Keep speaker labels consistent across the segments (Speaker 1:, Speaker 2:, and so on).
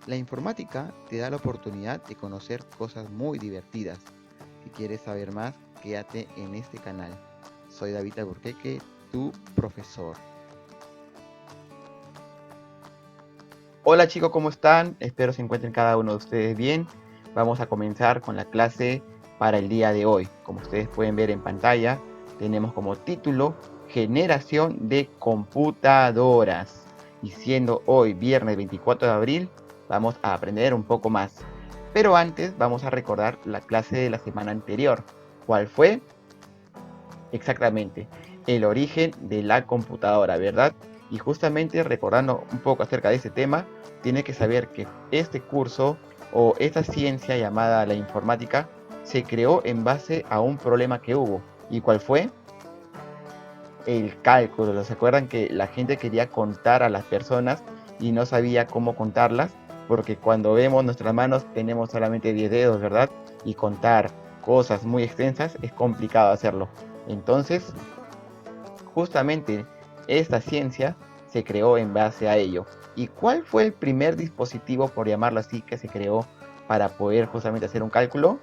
Speaker 1: La informática te da la oportunidad de conocer cosas muy divertidas. Si quieres saber más, quédate en este canal. Soy David Alburquerque, tu profesor. Hola chicos, ¿cómo están? Espero se encuentren cada uno de ustedes bien. Vamos a comenzar con la clase para el día de hoy. Como ustedes pueden ver en pantalla, tenemos como título Generación de computadoras. Y siendo hoy viernes 24 de abril, vamos a aprender un poco más. Pero antes vamos a recordar la clase de la semana anterior. ¿Cuál fue? Exactamente, el origen de la computadora, ¿verdad? Y justamente recordando un poco acerca de ese tema, tiene que saber que este curso o esta ciencia llamada la informática se creó en base a un problema que hubo. ¿Y cuál fue? El cálculo. ¿Se acuerdan que la gente quería contar a las personas y no sabía cómo contarlas? Porque cuando vemos nuestras manos tenemos solamente 10 dedos, ¿verdad? Y contar cosas muy extensas es complicado hacerlo. Entonces, justamente esta ciencia se creó en base a ello. ¿Y cuál fue el primer dispositivo, por llamarlo así, que se creó para poder justamente hacer un cálculo?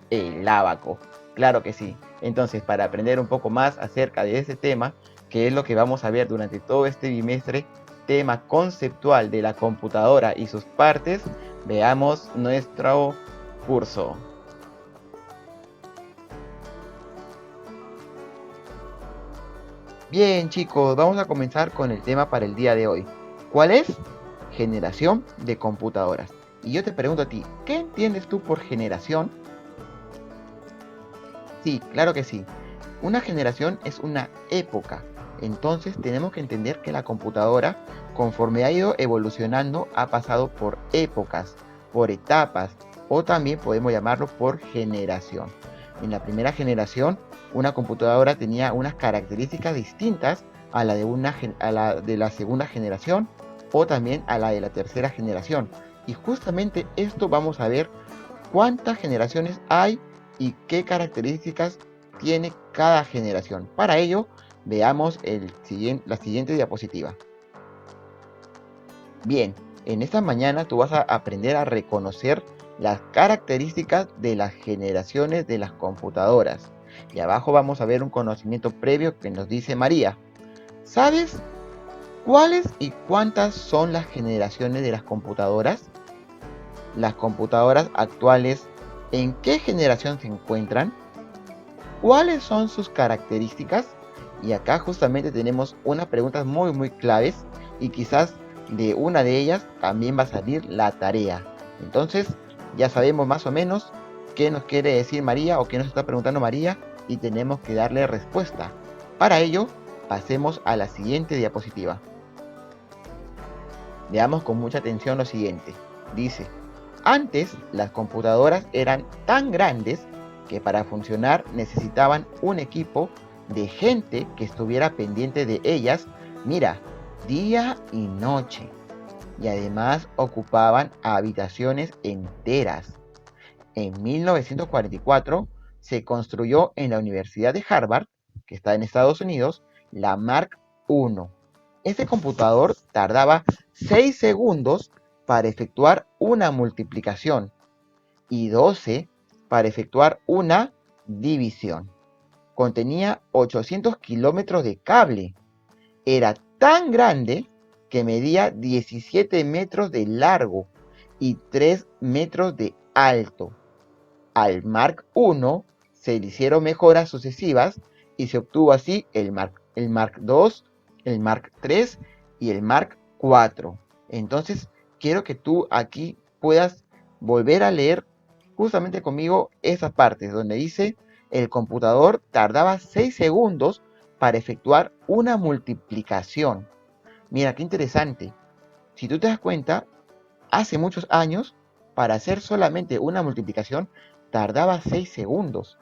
Speaker 1: El ábaco. Claro que sí. Entonces, para aprender un poco más acerca de ese tema, que es lo que vamos a ver durante todo este bimestre, tema conceptual de la computadora y sus partes, veamos nuestro curso. Bien, chicos, vamos a comenzar con el tema para el día de hoy. ¿Cuál es? Generación de computadoras. Y yo te pregunto a ti, ¿qué entiendes tú por generación? Sí, claro que sí. Una generación es una época. Entonces tenemos que entender que la computadora, conforme ha ido evolucionando, ha pasado por épocas, por etapas, o también podemos llamarlo por generación. En la primera generación, una computadora tenía unas características distintas a la de, a la de la segunda generación o también a la de la tercera generación. Y justamente esto vamos a ver cuántas generaciones hay y qué características tiene cada generación. Para ello, veamos la siguiente diapositiva. Bien, en esta mañana tú vas a aprender a reconocer las características de las generaciones de las computadoras. Y abajo vamos a ver un conocimiento previo que nos dice María. ¿Sabes cuáles y cuántas son las generaciones de las computadoras? Las computadoras actuales, ¿en qué generación se encuentran? ¿Cuáles son sus características? Y acá justamente tenemos unas preguntas muy claves y quizás de una de ellas también va a salir la tarea. Entonces ya sabemos más o menos qué nos quiere decir María o qué nos está preguntando María y tenemos que darle respuesta. Para ello, pasemos a la siguiente diapositiva. Veamos con mucha atención lo siguiente. Dice, antes las computadoras eran tan grandes que para funcionar necesitaban un equipo de gente que estuviera pendiente de ellas, mira, día y noche. Y además ocupaban habitaciones enteras. En 1944 se construyó en la Universidad de Harvard, que está en Estados Unidos, la Mark I. Este computador tardaba 6 segundos para efectuar una multiplicación y 12 para efectuar una división. Contenía 800 kilómetros de cable. Era tan grande que medía 17 metros de largo y 3 metros de alto. Al Mark I se le hicieron mejoras sucesivas y se obtuvo así el Mark II, el Mark III y el Mark IV. Entonces, quiero que tú aquí puedas volver a leer justamente conmigo esa parte donde dice el computador tardaba 6 segundos para efectuar una multiplicación. Mira, qué interesante. Si tú te das cuenta, hace muchos años, para hacer solamente una multiplicación, tardaba 6 segundos.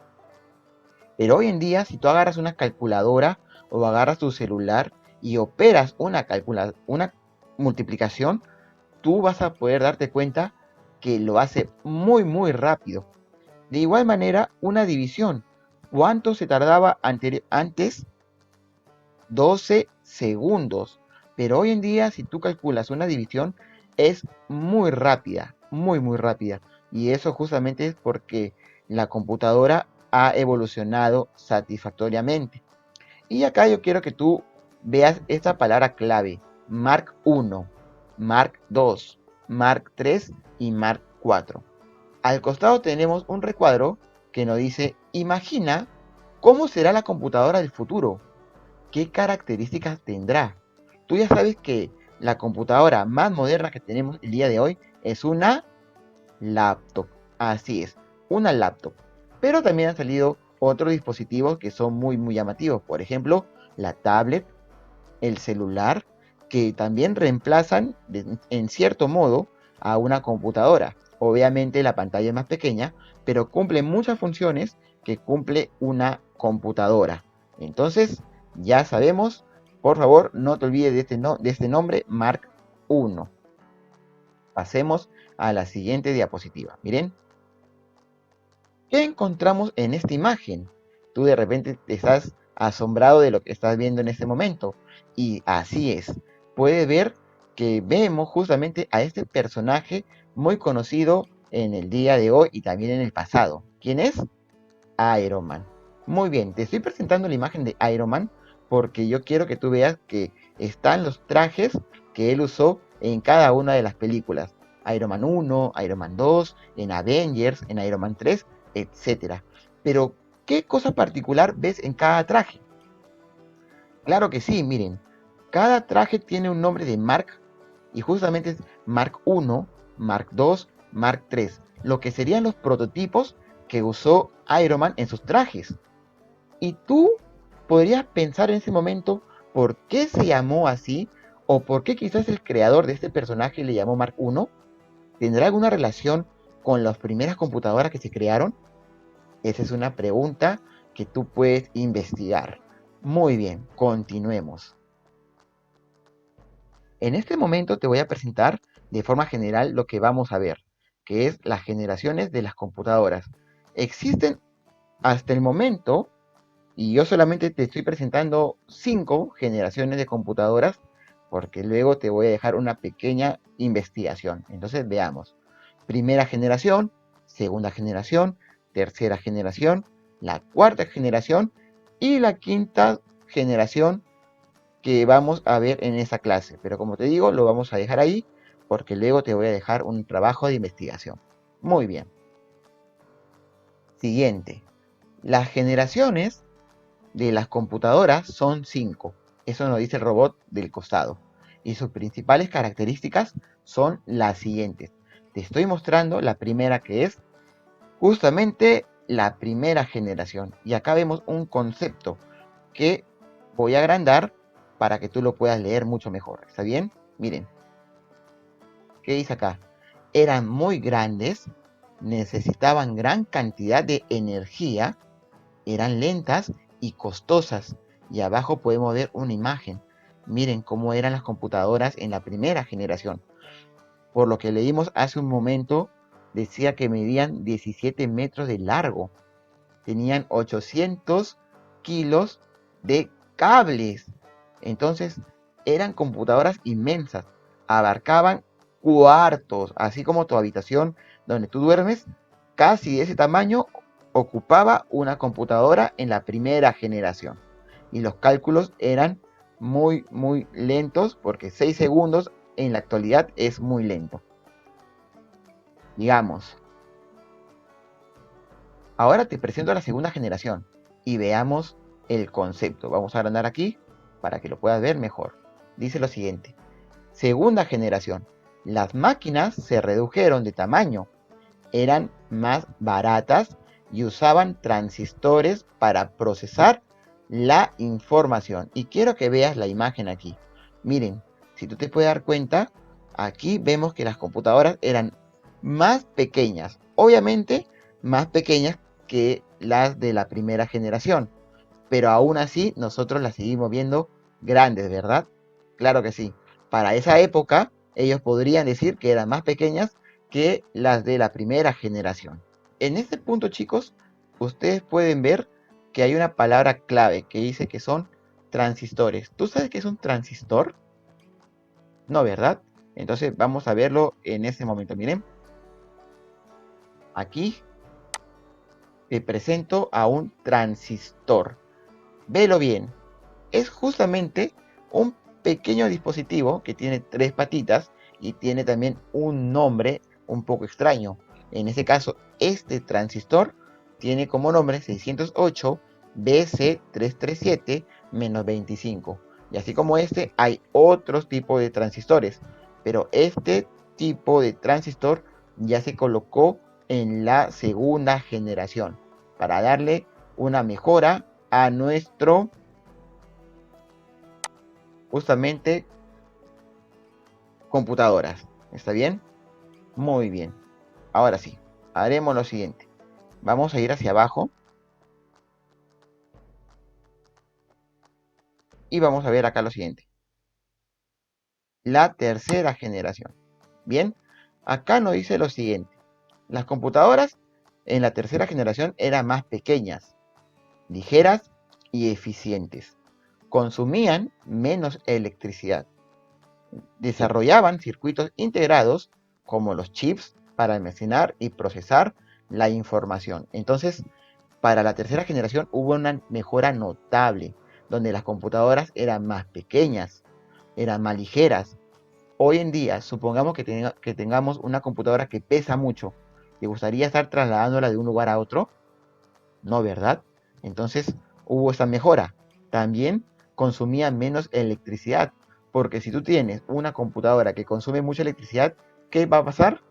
Speaker 1: Pero hoy en día, si tú agarras una calculadora o agarras tu celular y operas una multiplicación, tú vas a poder darte cuenta que lo hace muy rápido. De igual manera, una división. ¿Cuánto se tardaba antes? 12 segundos. Pero hoy en día, si tú calculas una división, es muy rápida, muy rápida. Y eso justamente es porque la computadora ha evolucionado satisfactoriamente. Y acá yo quiero que tú veas esta palabra clave, Mark 1, Mark 2, Mark 3 y Mark 4. Al costado tenemos un recuadro que nos dice, imagina cómo será la computadora del futuro, qué características tendrá. Tú ya sabes que la computadora más moderna que tenemos el día de hoy es una laptop. Así es, una laptop. Pero también han salido otros dispositivos que son muy llamativos. Por ejemplo, la tablet, el celular, que también reemplazan en cierto modo a una computadora. Obviamente la pantalla es más pequeña, pero cumple muchas funciones que cumple una computadora. Entonces, ya sabemos, por favor, no te olvides de este nombre, Mark 1. Pasemos a la siguiente diapositiva. Miren, ¿qué encontramos en esta imagen? Tú de repente estás asombrado de lo que estás viendo en este momento. Y así es. Puedes ver que vemos justamente a este personaje muy conocido en el día de hoy y también en el pasado. ¿Quién es? Iron Man. Muy bien, te estoy presentando la imagen de Iron Man porque yo quiero que tú veas que están los trajes que él usó en cada una de las películas. Iron Man 1, Iron Man 2, en Avengers, en Iron Man 3, etcétera. Pero, ¿qué cosa particular ves en cada traje? Claro que sí, miren. Cada traje tiene un nombre de Mark y justamente es Mark 1, Mark 2, Mark 3, lo que serían los prototipos que usó Iron Man en sus trajes. Y tú podrías pensar en ese momento por qué se llamó así o por qué quizás el creador de este personaje le llamó Mark 1. ¿Tendrá alguna relación con las primeras computadoras que se crearon? Esa es una pregunta que tú puedes investigar. Muy bien, continuemos. En este momento te voy a presentar de forma general lo que vamos a ver, que es las generaciones de las computadoras. Existen hasta el momento, y yo solamente te estoy presentando 5 generaciones de computadoras, porque luego te voy a dejar una pequeña investigación. Entonces veamos. Primera generación, segunda generación, tercera generación, la cuarta generación y la quinta generación que vamos a ver en esa clase. Pero como te digo, lo vamos a dejar ahí porque luego te voy a dejar un trabajo de investigación. Muy bien. Siguiente. Las generaciones de las computadoras son 5. Eso nos dice el robot del costado. Y sus principales características son las siguientes. Te estoy mostrando la primera, que es justamente la primera generación. Y acá vemos un concepto que voy a agrandar para que tú lo puedas leer mucho mejor. ¿Está bien? Miren, ¿qué dice acá? Eran muy grandes, necesitaban gran cantidad de energía, eran lentas y costosas. Y abajo podemos ver una imagen. Miren cómo eran las computadoras en la primera generación. Por lo que leímos hace un momento, decía que medían 17 metros de largo. Tenían 800 kilos de cables. Entonces, eran computadoras inmensas. Abarcaban cuartos, así como tu habitación donde tú duermes, casi de ese tamaño ocupaba una computadora en la primera generación. Y los cálculos eran muy lentos porque 6 segundos en la actualidad es muy lento. Digamos, ahora te presento la segunda generación y veamos el concepto. Vamos a agrandar aquí para que lo puedas ver mejor. Dice lo siguiente. Segunda generación. Las máquinas se redujeron de tamaño, eran más baratas y usaban transistores para procesar la información. Y quiero que veas la imagen aquí. Miren, si tú te puedes dar cuenta, aquí vemos que las computadoras eran más pequeñas. Obviamente, más pequeñas que las de la primera generación. Pero aún así, nosotros las seguimos viendo grandes, ¿verdad? Claro que sí. Para esa época, ellos podrían decir que eran más pequeñas que las de la primera generación. En este punto, chicos, ustedes pueden ver que hay una palabra clave que dice que son transistores. ¿Tú sabes qué es un transistor? No, ¿verdad? Entonces vamos a verlo en ese momento. Miren, aquí te presento a un transistor. Velo bien. Es justamente un pequeño dispositivo que tiene 3 patitas y tiene también un nombre un poco extraño. En este caso, este transistor tiene como nombre 608 BC337-25. Y así como este, hay otros tipos de transistores. Pero este tipo de transistor ya se colocó en la segunda generación para darle una mejora a nuestro justamente computadoras. ¿Está bien? Muy bien. Ahora sí, haremos lo siguiente. Vamos a ir hacia abajo y vamos a ver acá lo siguiente. La tercera generación. Bien, acá nos dice lo siguiente. Las computadoras en la tercera generación eran más pequeñas, ligeras y eficientes. Consumían menos electricidad. Desarrollaban circuitos integrados como los chips para almacenar y procesar la información. Entonces, para la tercera generación hubo una mejora notable, donde las computadoras eran más pequeñas, eran más ligeras. Hoy en día, supongamos que tengamos una computadora que pesa mucho. ¿Te gustaría estar trasladándola de un lugar a otro? No, ¿verdad? Entonces hubo esta mejora. También consumía menos electricidad, porque si tú tienes una computadora que consume mucha electricidad, ¿qué va a pasar?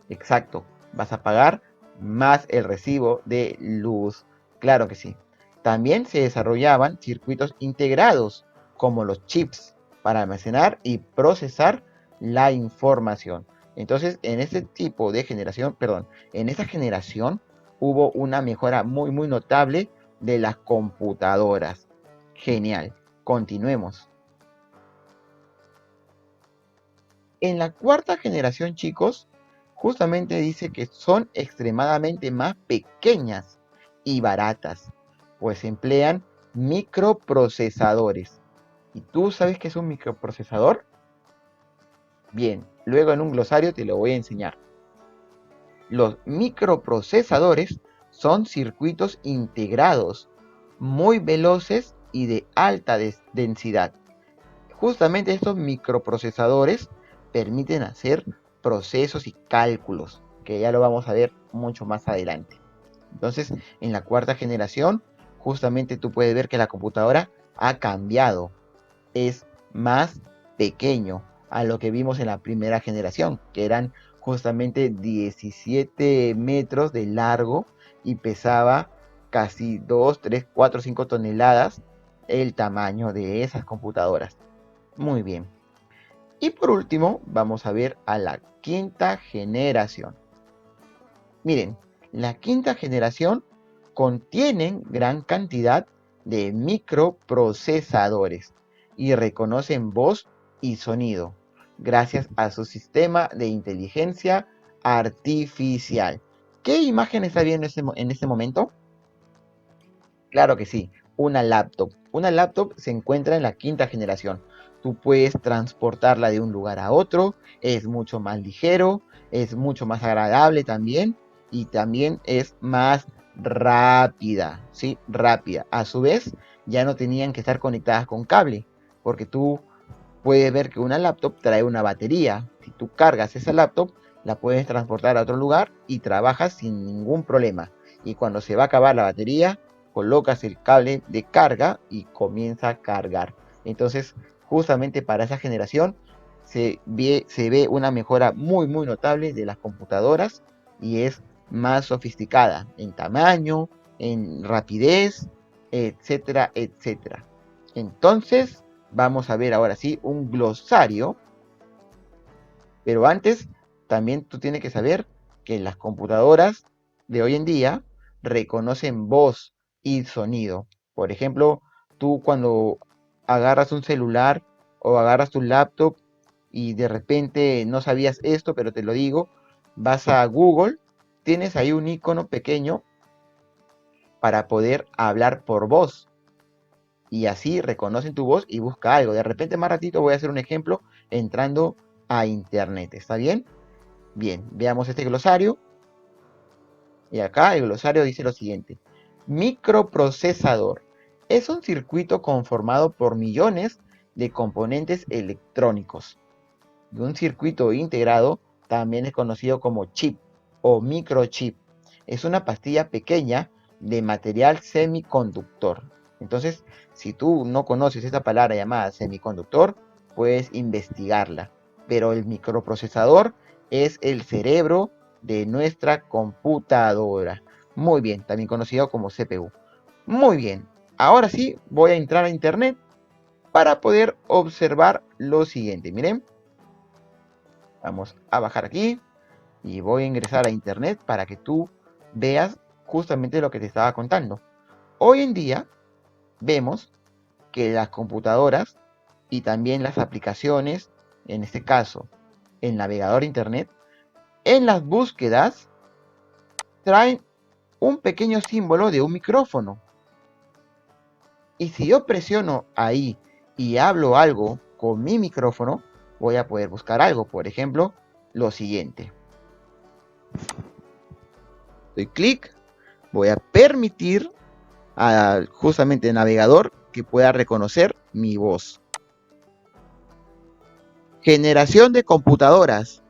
Speaker 1: Exacto, vas a pagar más el recibo de luz. Claro que sí. También se desarrollaban circuitos integrados, como los chips, para almacenar y procesar la información. Entonces, en este tipo de generación, perdón, en esta generación hubo una mejora muy, muy notable de las computadoras. Genial. Continuemos. En la cuarta generación, chicos, justamente dice que son extremadamente más pequeñas y baratas, pues emplean microprocesadores. ¿Y tú sabes qué es un microprocesador? Bien, luego en un glosario te lo voy a enseñar. Los microprocesadores son circuitos integrados, muy veloces y de alta densidad. Justamente estos microprocesadores permiten hacer procesos y cálculos, que ya lo vamos a ver mucho más adelante. Entonces, en la cuarta generación, justamente tú puedes ver que la computadora ha cambiado, es más pequeño a lo que vimos en la primera generación, que eran justamente 17 metros de largo y pesaba casi 2, 3, 4, 5 toneladas el tamaño de esas computadoras. Muy bien. Y por último, vamos a ver a la quinta generación. Miren, la quinta generación contienen gran cantidad de microprocesadores y reconocen voz y sonido gracias a su sistema de inteligencia artificial. ¿Qué imagen está viendo en este momento? Claro que sí, una laptop. Una laptop se encuentra en la quinta generación. Tú puedes transportarla de un lugar a otro, es mucho más ligero, es mucho más agradable también y también es más rápida, ¿sí? Rápida. A su vez, ya no tenían que estar conectadas con cable, porque tú puedes ver que una laptop trae una batería. Si tú cargas esa laptop, la puedes transportar a otro lugar y trabajas sin ningún problema. Y cuando se va a acabar la batería, colocas el cable de carga y comienza a cargar. Entonces, justamente para esa generación se ve una mejora muy, muy notable de las computadoras y es más sofisticada en tamaño, en rapidez, etcétera, etcétera. Entonces, vamos a ver ahora sí un glosario, pero antes también tú tienes que saber que las computadoras de hoy en día reconocen voz y sonido. Por ejemplo, tú cuando agarras un celular o agarras tu laptop y de repente no sabías esto, pero te lo digo, vas a Google, tienes ahí un icono pequeño para poder hablar por voz y así reconocen tu voz y busca algo. De repente más ratito voy a hacer un ejemplo entrando a internet. ¿Está bien? Bien, veamos este glosario. Y acá el glosario dice lo siguiente. Microprocesador. Es un circuito conformado por millones de componentes electrónicos. Y un circuito integrado también es conocido como chip o microchip. Es una pastilla pequeña de material semiconductor. Entonces, si tú no conoces esta palabra llamada semiconductor, puedes investigarla. Pero el microprocesador es el cerebro de nuestra computadora. Muy bien, también conocido como CPU. Muy bien, ahora sí voy a entrar a internet para poder observar lo siguiente. Miren, vamos a bajar aquí y voy a ingresar a internet para que tú veas justamente lo que te estaba contando. Hoy en día vemos que las computadoras y también las aplicaciones, en este caso el navegador internet, en las búsquedas traen un pequeño símbolo de un micrófono. Y si yo presiono ahí y hablo algo con mi micrófono, voy a poder buscar algo. Por ejemplo, lo siguiente. Doy clic, voy a permitir al justamente navegador que pueda reconocer mi voz. Generación de computadoras.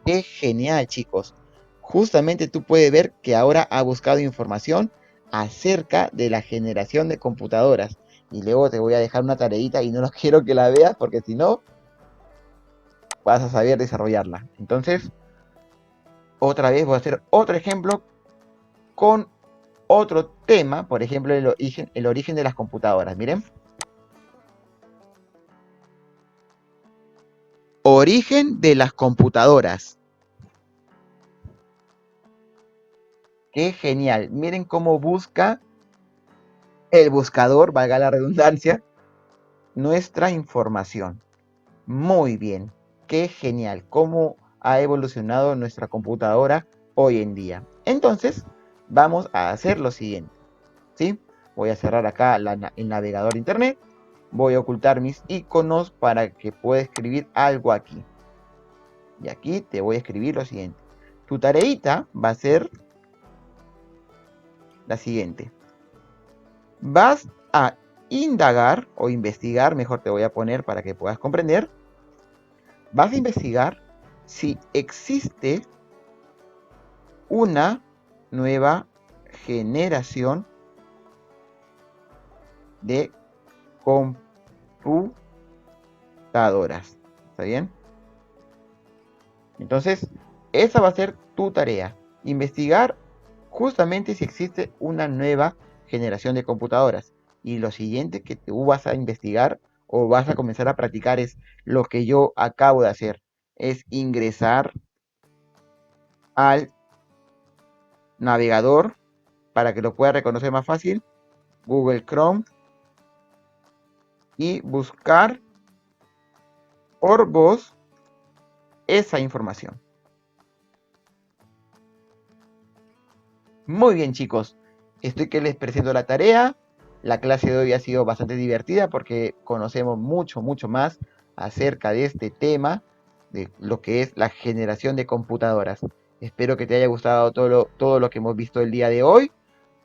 Speaker 1: Qué genial, chicos. Justamente tú puedes ver que ahora ha buscado información acerca de la generación de computadoras. Y luego te voy a dejar una tareita y no lo quiero que la veas porque si no vas a saber desarrollarla. Entonces, otra vez voy a hacer otro ejemplo con otro tema, por ejemplo, el origen de las computadoras. Miren. Origen de las computadoras. Qué genial. Miren cómo busca el buscador, valga la redundancia, nuestra información. Muy bien. Qué genial. Cómo ha evolucionado nuestra computadora hoy en día. Entonces, vamos a hacer lo siguiente. ¿Sí? Voy a cerrar acá el navegador de internet. Voy a ocultar mis iconos para que pueda escribir algo aquí. Y aquí te voy a escribir lo siguiente. Tu tareita va a ser la siguiente. Vas a indagar o investigar, mejor te voy a poner para que puedas comprender. Vas a investigar si existe una nueva generación de computadoras. ¿Está bien? Entonces, esa va a ser tu tarea. Investigar justamente si existe una nueva generación de computadoras. Y lo siguiente que tú vas a investigar o vas a comenzar a practicar es lo que yo acabo de hacer. Es ingresar al navegador para que lo pueda reconocer más fácil. Google Chrome. Y buscar por voz esa información. Muy bien, chicos. Estoy que les presento la tarea. La clase de hoy ha sido bastante divertida porque conocemos mucho más acerca de este tema, de lo que es la generación de computadoras. Espero que te haya gustado todo lo que hemos visto el día de hoy.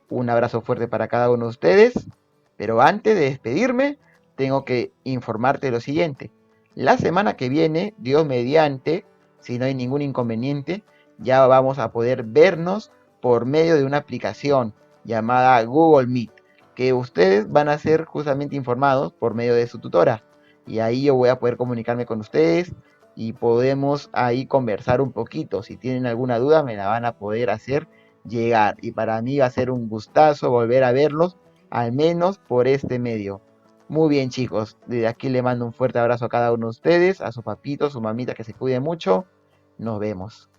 Speaker 1: Un abrazo fuerte para cada uno de ustedes. Pero antes de despedirme, tengo que informarte lo siguiente. La semana que viene, Dios mediante, si no hay ningún inconveniente, ya vamos a poder vernos por medio de una aplicación llamada Google Meet, que ustedes van a ser justamente informados por medio de su tutora. Y ahí yo voy a poder comunicarme con ustedes y podemos ahí conversar un poquito. Si tienen alguna duda, me la van a poder hacer llegar. Y para mí va a ser un gustazo volver a verlos, al menos por este medio. Muy bien, chicos. Desde aquí le mando un fuerte abrazo a cada uno de ustedes, a su papito, su mamita, que se cuide mucho. Nos vemos.